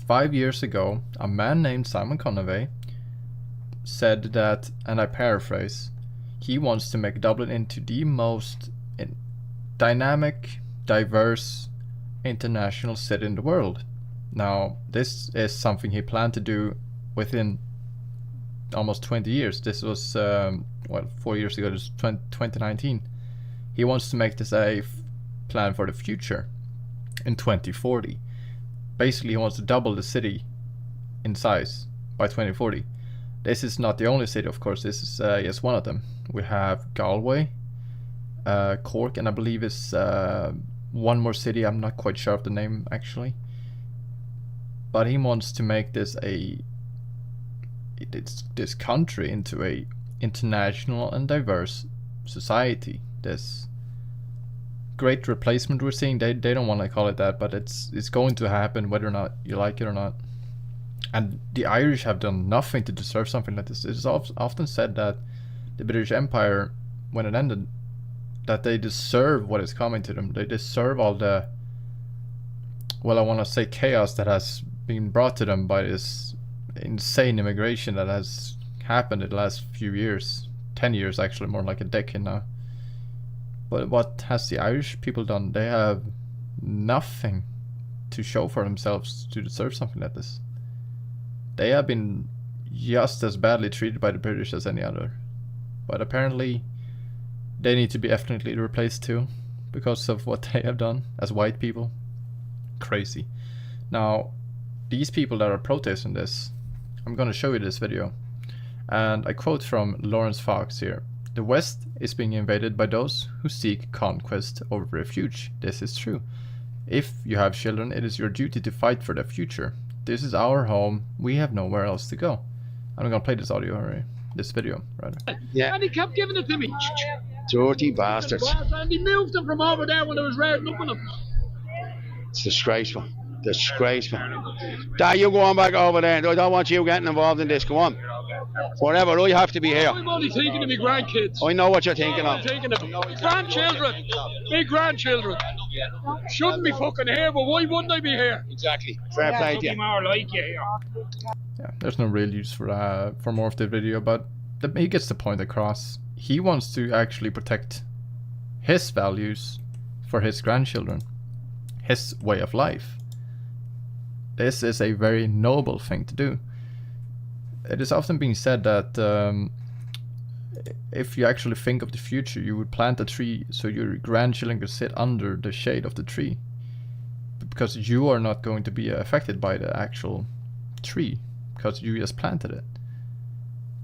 5 years ago, a man named Simon Conway said that, and I paraphrase, he wants to make Dublin into the most dynamic, diverse, international city in the world. Now, this is something he planned to do within almost 20 years. This was, 4 years ago, this was 2019. He wants to make this a plan for the future in 2040. Basically, he wants to double the city in size by 2040. This is not the only city, of course. This is just one of them. We have Galway, Cork, and I believe it's one more city. I'm not quite sure of the name actually. But he wants to make this this country into a international and diverse society. This great replacement we're seeing, they don't want to call it that, but it's going to happen whether or not you like it or not. And the Irish have done nothing to deserve something like this. It's often said that the British Empire, when it ended, that they deserve what is coming to them. They deserve all the, well, I want to say chaos that has been brought to them by this insane immigration that has happened in the last few years. 10 years actually, more like a decade now. But what has the Irish people done? They have nothing to show for themselves to deserve something like this. They have been just as badly treated by the British as any other. But apparently they need to be ethnically replaced too, because of what they have done as white people. Crazy. Now, these people that are protesting this, I'm going to show you this video. And I quote from Lawrence Fox here. "The West is being invaded by those who seek conquest over refuge. This is true. If you have children, it is your duty to fight for their future. This is our home. We have nowhere else to go." I'm gonna play this audio already. This video, rather. Yeah. And he kept giving it to me. Dirty bastards. And he moved them from over there when there was raiding up on them. It's disgraceful. Disgraceful. Dad, you go on back over there. I don't want you getting involved in this. Go on. Forever, I have to be here. I'm only thinking of my grandkids. I know what you're thinking of. I'm thinking of grandchildren. My grandchildren. Shouldn't be fucking here, but why wouldn't I be here? Exactly. Fair play to you. More like you here. Yeah, there's no real use for more of the video, but he gets the point across. He wants to actually protect his values for his grandchildren, his way of life. This is a very noble thing to do. It is often being said that if you actually think of the future, you would plant a tree so your grandchildren could sit under the shade of the tree, because you are not going to be affected by the actual tree because you just planted it.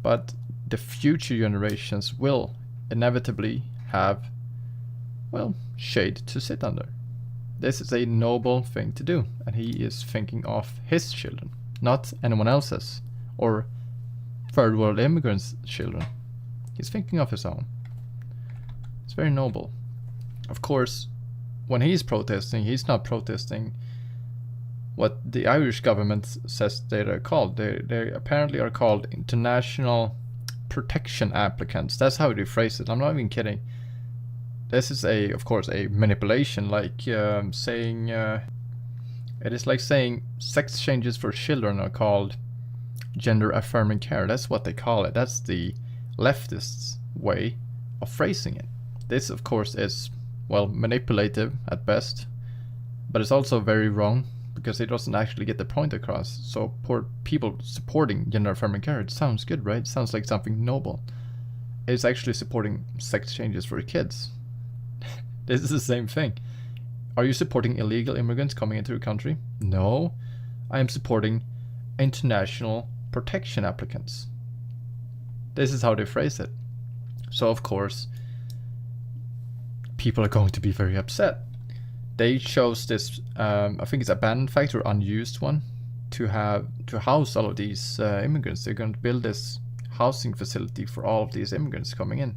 But the future generations will inevitably have, well, shade to sit under. This is a noble thing to do, and he is thinking of his children, not anyone else's or third world immigrants' children. He's thinking of his own. It's very noble. Of course, when he's protesting, he's not protesting what the Irish government says they are called. They apparently are called international protection applicants. That's how they phrase it. I'm not even kidding. This is of course, a manipulation, like saying, it is like saying sex changes for children are called gender affirming care. That's what they call it. That's the leftists' way of phrasing it. This, of course, is, well, manipulative at best, but it's also very wrong because it doesn't actually get the point across. So poor people supporting gender affirming care, it sounds good, right? It sounds like something noble. It's actually supporting sex changes for kids. This is the same thing. Are you supporting illegal immigrants coming into the country? No, I am supporting international protection applicants. This is how they phrase it. So of course, people are going to be very upset. They chose this, I think it's abandoned factory, unused one, to house all of these immigrants. They're going to build this housing facility for all of these immigrants coming in.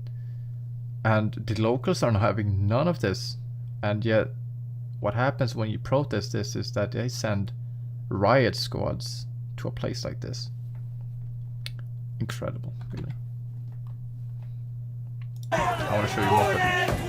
And the locals are not having none of this. And yet, what happens when you protest this is that they send riot squads to a place like this. Incredible, really. I want to show you more footage.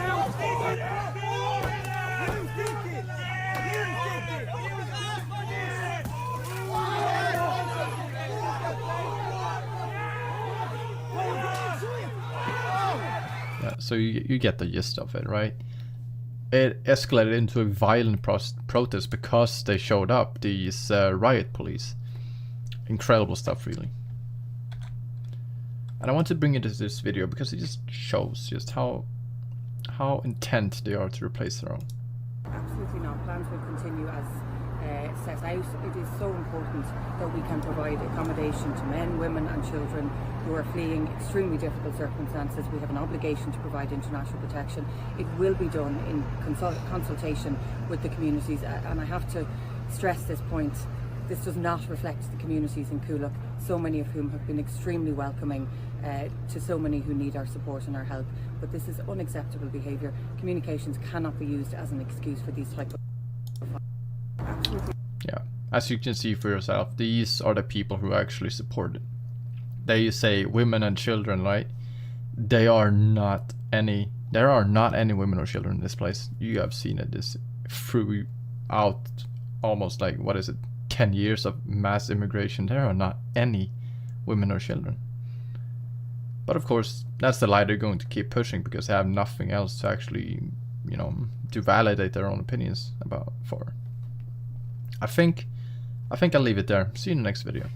So you get the gist of it, right? It escalated into a violent protest because they showed up, these riot police. Incredible stuff, really. And I want to bring it into this video because it just shows just how intent they are to replace their own. Absolutely not. Plans will continue as set out. It is so important that we can provide accommodation to men, women and children who are fleeing extremely difficult circumstances. We have an obligation to provide international protection. It will be done in consultation with the communities, and I have to stress this point. This does not reflect the communities in Coolock, so many of whom have been extremely welcoming to so many who need our support and our help. But this is unacceptable behaviour. Communications cannot be used as an excuse for these type of... Yeah, as you can see for yourself, these are the people who actually support it. They say women and children, right? There are not any women or children in this place. You have seen it this throughout almost, like, what is it, 10 years of mass immigration. There are not any women or children. But of course, that's the lie they're going to keep pushing because they have nothing else to actually, you know, to validate their own opinions about for. I think I'll leave it there. See you in the next video.